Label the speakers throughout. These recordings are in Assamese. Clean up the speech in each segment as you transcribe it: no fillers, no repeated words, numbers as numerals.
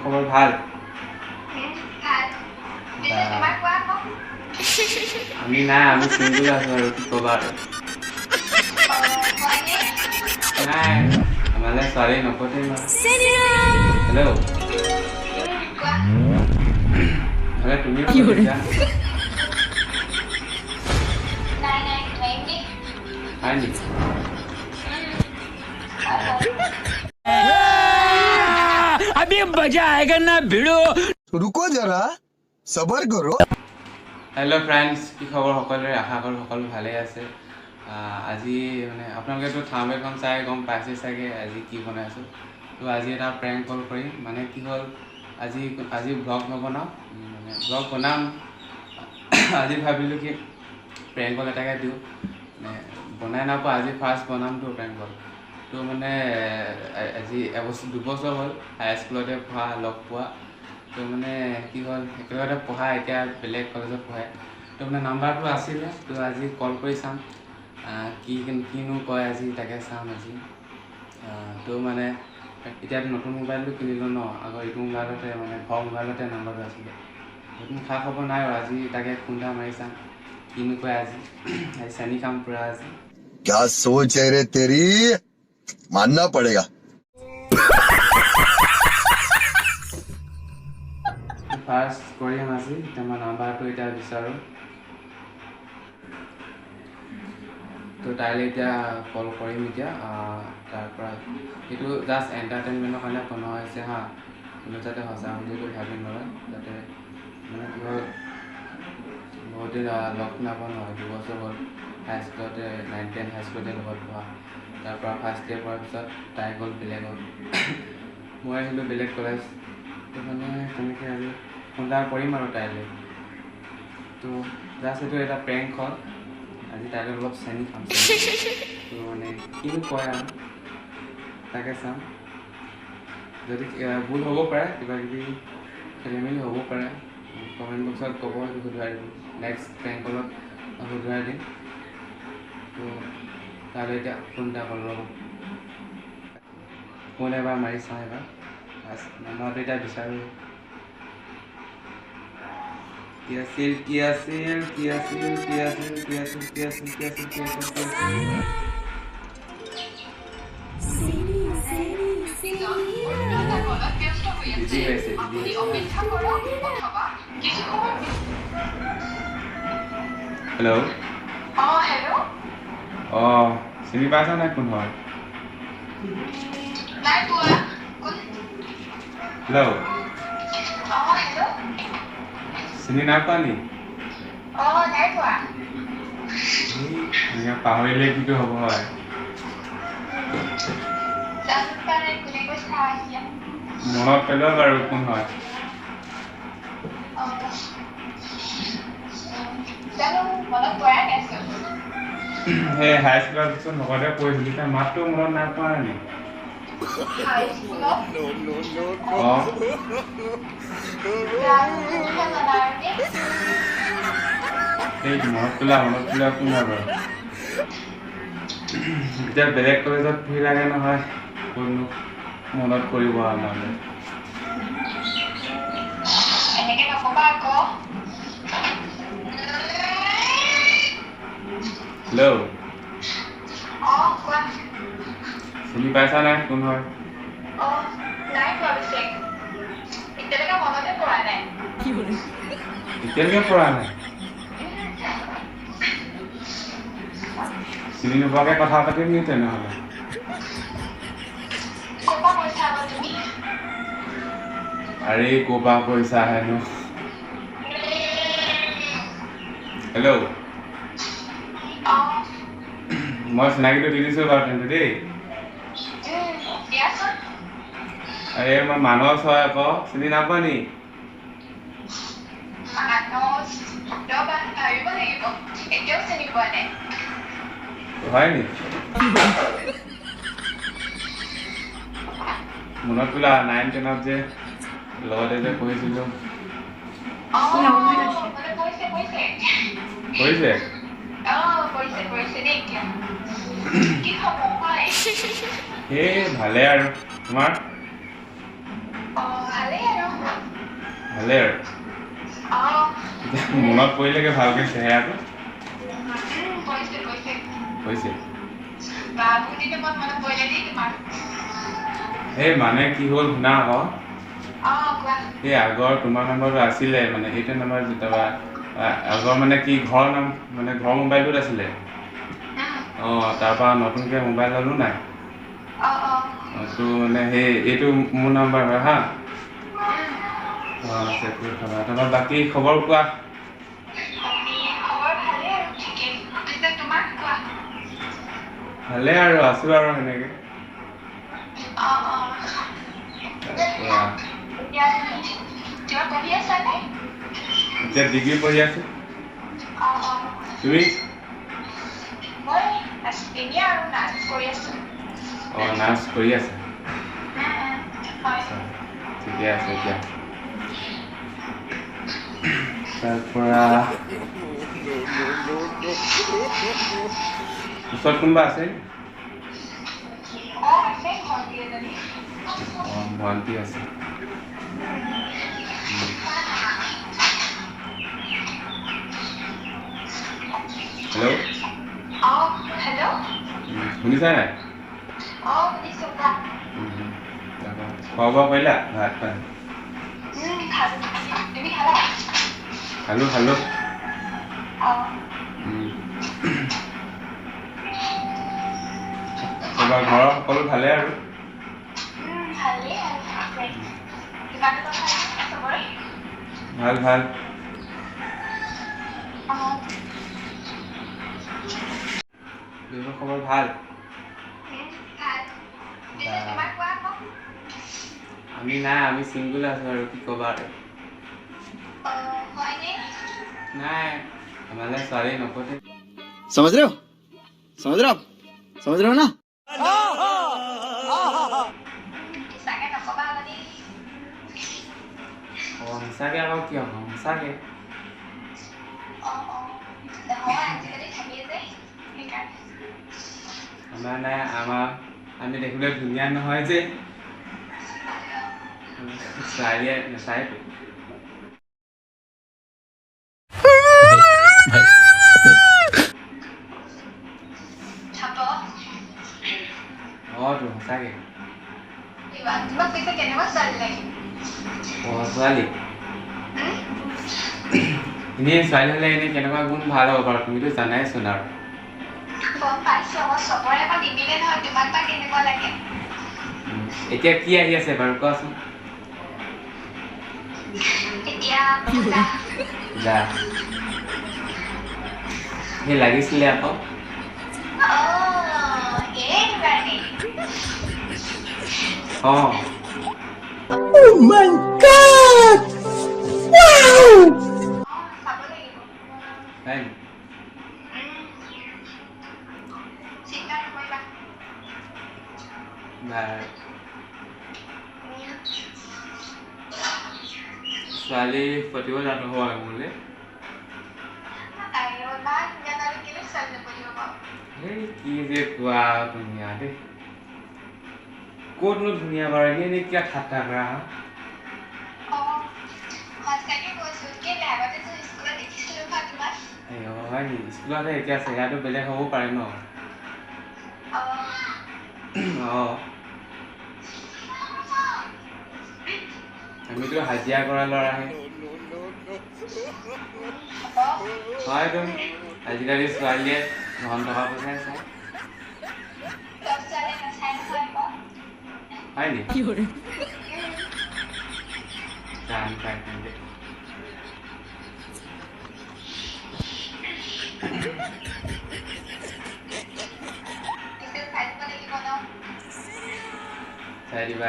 Speaker 1: খবৰ ভাল আমি নাই আমি চিংগুল আছো আৰু কি ক'বা আৰু নাই আমালে ছোৱালী নপতে হেল্ল' হ'লে তুমিও পঠিছা হয় নেকি
Speaker 2: अभी मजा आएगा ना भिड़ो
Speaker 3: रुको जरा सबर करो
Speaker 1: হেল্ল' ফ্ৰেণ্ডছ কি খবৰ সকলোৰে আশা কৰোঁ সকলো ভালেই আছে আজি মানে আপোনালোকেতো থাম্বনেইলখন চাই গম পাইছে চাগে আজি কি বনাইছোঁ তো আজি এটা প্ৰেংক কল কৰিম মানে কি হ'ল আজি ব্লগ নবনাওঁ মানে ব্লগ বনাম আজি ভাবিলোঁ কি প্ৰেংক কল এটাকে দিওঁ মানে বনাই নাপাওঁ আজি ফাৰ্ষ্ট বনামতো প্ৰেংক কল তো মানে আজি দুবছৰ হ'ল হাইস্কুলতে পঢ়া লগ পোৱা তো মানে কি হ'ল একেলগতে পঢ়া এতিয়া বেলেগ কলেজত পঢ়ায় তো মানে নাম্বাৰটো আছিলে তো আজি কল কৰি চাম কিনো কয় আজি তাকে চাম আজি তো মানে এতিয়াতো নতুন মোবাইলটো কিনিলোঁ ন আগৰ এইটো মোবাইলতে মানে ঘৰ মোবাইলতে নাম্বাৰটো আছিলে নতুন খা খবৰ নাই আৰু আজি তাকে খুন্দা মাৰি চাম কিনো কয় আজি চেনি খাম পূৰা আজি
Speaker 3: क्या सोच है रे तेरी मानना पड़ेगा
Speaker 1: ফাৰ্ষ্ট কৰিম আজি এতিয়া মই নাম্বাৰটো এতিয়া বিচাৰোঁ তো তাইলৈ এতিয়া কল কৰিম এতিয়া তাৰপৰা এইটো জাষ্ট এণ্টাৰটেইনমেণ্টৰ কাৰণে বনোৱা হৈছে হা কিন্তু যাতে সঁচা বুলিতো ভাবি নলয় যাতে মানে কি হ'ল বহুত দিন লগ নাপাওঁ নহয় দুবছৰ হ'ল হাইস্কুলতে 9-10 হাইস্কুলতে লগত পঢ়া তাৰপৰা ফাৰ্ষ্ট ইয়েৰ পোৱাৰ পিছত তাই গ'ল বেলেগত মই আহিলোঁ বেলেগ কলেজ তো মানে তেনেকৈ আজি ফোন কৰিম আৰু তাইলৈ তো জাষ্ট এইটো এটা প্ৰেংক হ'ল আজি তাইলৈ অলপ চেনি খাম তো মানে কিনো কয় আৰু তাকে চাম যদি ভুল হ'ব পাৰে কিবা কিবি খেলি মেলি হ'ব পাৰে কমেণ্ট বক্সত ক'ব সেইটো শুধৰাই দিব নেক্সট প্ৰেংক কলত শুধৰাই দিম তো তাইলৈ এতিয়া ফোন এটা কৰোঁ ৰ'ব ফোন এবাৰ মাৰি চাওঁ এবাৰ নাম্বাৰটো এতিয়া বিচাৰোঁ কি আছিল বিজি হৈছে হেল্ল' অঁ চিনি পাইছা নাই কোন হয় হেল্ল' চিনি নাই পোৱা নি পাহৰিলে কিটো হ'ব হয় মনত পেলোৱা বাৰু কোন হয় সেই হাইস্কুলৰ পিছত লগতে পঢ়িছিলো তাৰ মাতটো মনত নাই পোৱা নি অঁ এই মনত পেলোৱা কোন হয় বাৰু এতিয়া বেলেগ কলেজত পঢ়ি লাগে নহয় কোনো মনত কৰিব আমালৈ হেল্ল' চিনি পাইছা নাই কোন হয় এতিয়ালৈকে পৰা নাই চিনি নোপোৱাকৈ কথা পাতিম নি তেনেহ'লে আৰে ক'বা কৈছা হেনো হেল্ল' মই চিনাকিটো দি দিছোঁ বাৰু তেন্তে দেই আৰে মই মানস হয় আকৌ চিনি নাপোৱা নি হয় নি মনত পেলা 9-10ত যে লগতে যে পঢ়িছিলোঁ কৰিছে
Speaker 4: কি খবৰ হয়?
Speaker 1: এই ভালে আৰু তোমাৰ
Speaker 4: ভালেই আৰু।
Speaker 1: ভালে আৰু মনত পৰিলেগে ভালকে চেহেৰাটো হৈছে এই মানে কি হ'ল শুনা আকৌ এই আগৰ তোমাৰ নম্বৰটো আছিলে মানে এইটো নম্বৰ যেতিয়াবা আগৰ মানে কি ঘৰ নাম মানে ঘৰ মোবাইলটোত আছিলে তাৰপৰা নতুনকৈ মোবাইল ল'লোঁ নাই তো মানে সেই এইটো মোৰ নাম্বাৰ হয় হা তাৰপৰা বাকী খবৰ কোৱা ভালে আৰু আছোঁ আৰু সেনেকৈ এতিয়া ডিগ্ৰী পঢ়ি আছোঁ তুমি নাৰ্ছ কৰি আছা ঠিকে আছে এতিয়া তাৰপৰা ওচৰত কোনোবা আছে ভণ্টি আছে হেল্ল' শুনিছা নাই খোৱা বোৱা কৰিলা ভাত পানী খালোঁ তোমাৰ ঘৰৰ সকলো ভালে আৰু ভাল দেউতাৰ খবৰ ভাল আমি নাই আমি চিংগুল আছোঁ আৰু কি ক'বা আৰু নাই আমালৈ ছোৱালী নপতে
Speaker 5: समझ रहे हो आप समझ रहे हो ना
Speaker 1: সঁচাকৈ আকৌ কিয় কওঁ সঁচাকৈ আমাৰ নাই আমি দেখিবলৈ ধুনীয়া নহয় যে ছোৱালীয়ে নাচায়তো তো সঁচাকৈ ছোৱালী এনেই ছোৱালী হ'লে এনেই কেনেকুৱা গুণ ভাল হ'ব বাৰু তুমিতো জানাইচোন আৰু এতিয়া কি আহি আছে বাৰু কোৱাচোন যা সেই লাগিছিলে আকৌ হয় নি ছোৱালী পতিব জানো হয় মোলৈ এই কি যে কোৱা ধুনীয়া দেই ক'তনো ধুনীয়া বাৰু এনেই কিয় ঠাট্টা কৰা হয় নি স্কুলতে এতিয়া চেহেৰাটো বেলেগ হ'ব পাৰে ন আমিতো হাজিৰা কৰা ল'ৰাহে হয়তো আজিকালি ছোৱালীয়ে ধন টকা পইচাই চায় হয় নি জান পাই তেন্তে চাই দিবা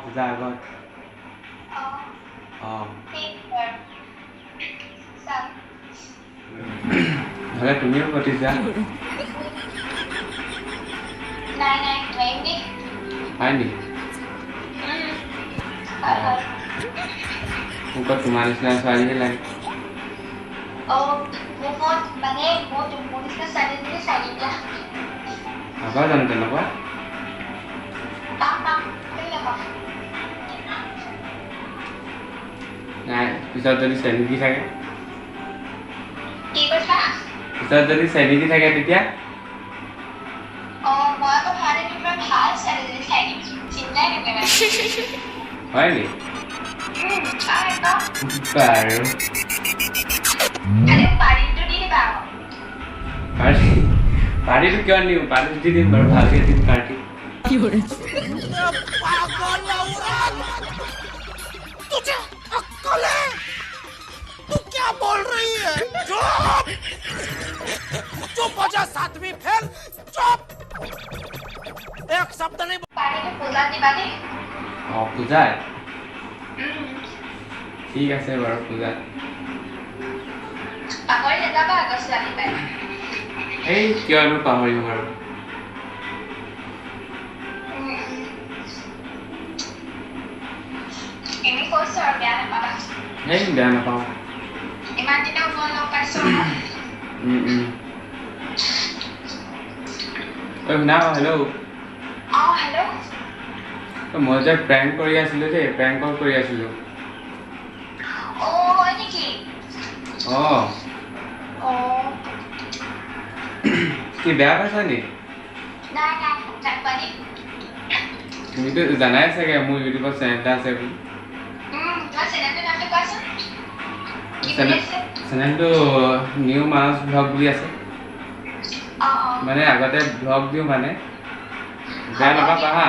Speaker 1: পূজা আগত নহ'লে তুমিও পাতিছা হয় নি মোক তোমাৰ নিচিনা ছোৱালীহে লাগে নাপাওঁ জানো তেনেকুৱা নাই পিছত যদি চেনিটি থাকে পিছত যদি চেনিটি থাকে তেতিয়া হয় নি বাৰু পাৰ্টিটো কিয় নিম পাৰ্টিটো দি দিম বাৰু ভালকৈ দিম পাৰ্টি অঁ পূজাত ঠিক আছে বাৰু পূজাত এই কিয়নো পাহৰিম বাৰু এই বেয়া নাপাওঁ ঐ শুনা আকৌ হেল্ল' মই যে প্ৰেংক কৰি আছিলোঁ দেই প্ৰেংক কল কৰি আছিলোঁ অঁ কি বেয়া পাইছা নি তুমিতো জানাই চাগে মোৰ ইউটিউবত চেনেল এটা আছে বুলি চেনেলটো নিউ মাছ ব্লগ বুলি আছে মানে আগতে ব্লগ দিওঁ মানে বেয়া নাপাবা হা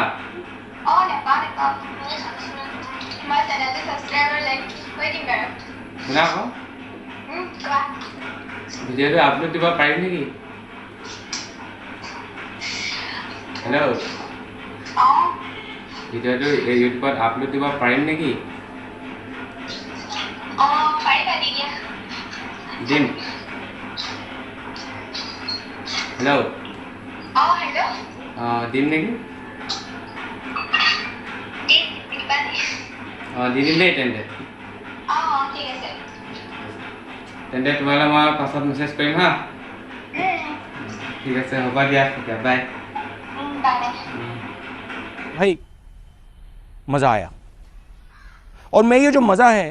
Speaker 1: শুনা আকৌ ভিডিঅ'টো আপলোড দিব পাৰিম নেকি হেল্ল' ভিডিঅ'টো ইউটিউবত আপলোড দিব পাৰিম নেকি দিম হেল্ল' অঁ দিম নেকি অঁ দি দিম দেই তেন্তে তোমালৈ মই পাছত মেছেজ কৰিম হা ঠিক আছে হ'ব দিয়া তেতিয়া বাই
Speaker 4: भाई मज़ा आया और मैं ये जो मज़ा है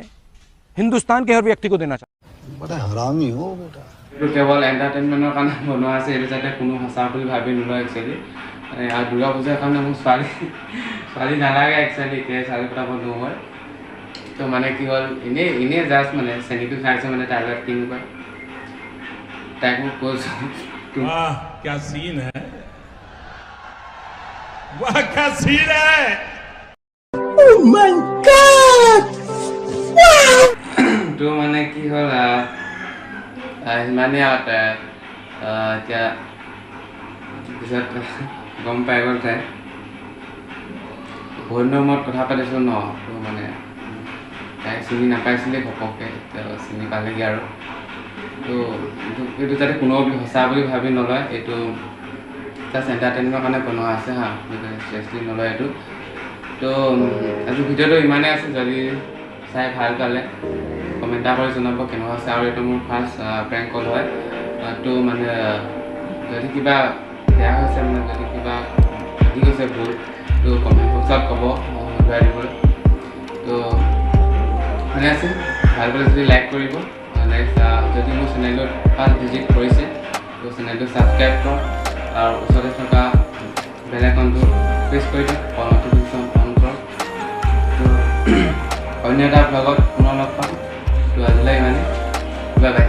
Speaker 4: हिंदुस्तान के हर व्यक्ति को देना चाहता हूँ
Speaker 3: बड़ा हरामी हो बेटा
Speaker 1: এইটো কেৱল এণ্টাৰটেইনমেণ্টৰ কাৰণে বনোৱা আছে এইটো যাতে কোনো সঁচা বুলি ভাবি নলয় একচুৱেলি আৰু দুৰ্গা পূজাৰ কাৰণে মোক ছোৱালী নালাগে একচুৱেলি এতিয়া ছোৱালী পতাব নহয় তো মানে কি হ'ল এনেই জাষ্ট মানে চেনিটো খাইছে মানে তাইৰ লগত কিনো কয় তাইক মোক কৈছোঁ
Speaker 6: वाह क्या सीन है वाह क्या सीन है
Speaker 1: তো মানে কি হ'ল সিমানেই আৰু এতিয়া পিছত গম পাই গ'ল তাই বহুত দিনৰ মূৰত কথা পাতিছোঁ ন তো মানে তাই চিনি নাপাইছিলে ঘপককৈ এতিয়া চিনি পালেগৈ আৰু তো এইটো যাতে কোনেও সঁচা বুলি ভাবি নলয় এইটো জাষ্ট এণ্টাৰটেইনমেণ্টৰ কাৰণে বনোৱা আছে হা চিৰিয়াছলি নলয় এইটো তো আজি ভিডিঅ'টো ইমানেই আছে যদি চাই ভাল পালে কমেণ্ট এটা কৰি জনাব কেনেকুৱা আছে আৰু এইটো মোৰ ফাৰ্ষ্ট প্ৰেংক কল হয় তো মানে যদি কিবা বেয়া হৈছে মানে যদি কিবা ঠিক হৈছে ভুল তো কমেণ্ট বক্সত ক'ব ঘূৰাই দিবলৈ তো ভালে আছিল ভাল পালে যদি লাইক কৰিব নেক্সট যদি মোৰ চেনেলটোত ফাৰ্ষ্ট ভিজিট কৰিছে তো চেনেলটো ছাবস্ক্ৰাইব কৰক আৰু ওচৰতে থকা বেল আইকনটো প্ৰেছ কৰি দিয়ক নটিফিকেশ্যন অন কৰক তো অন্য এটা ব্লগত পুনৰ লগ পাম তো আজিলৈ ইমানেই বাই বাই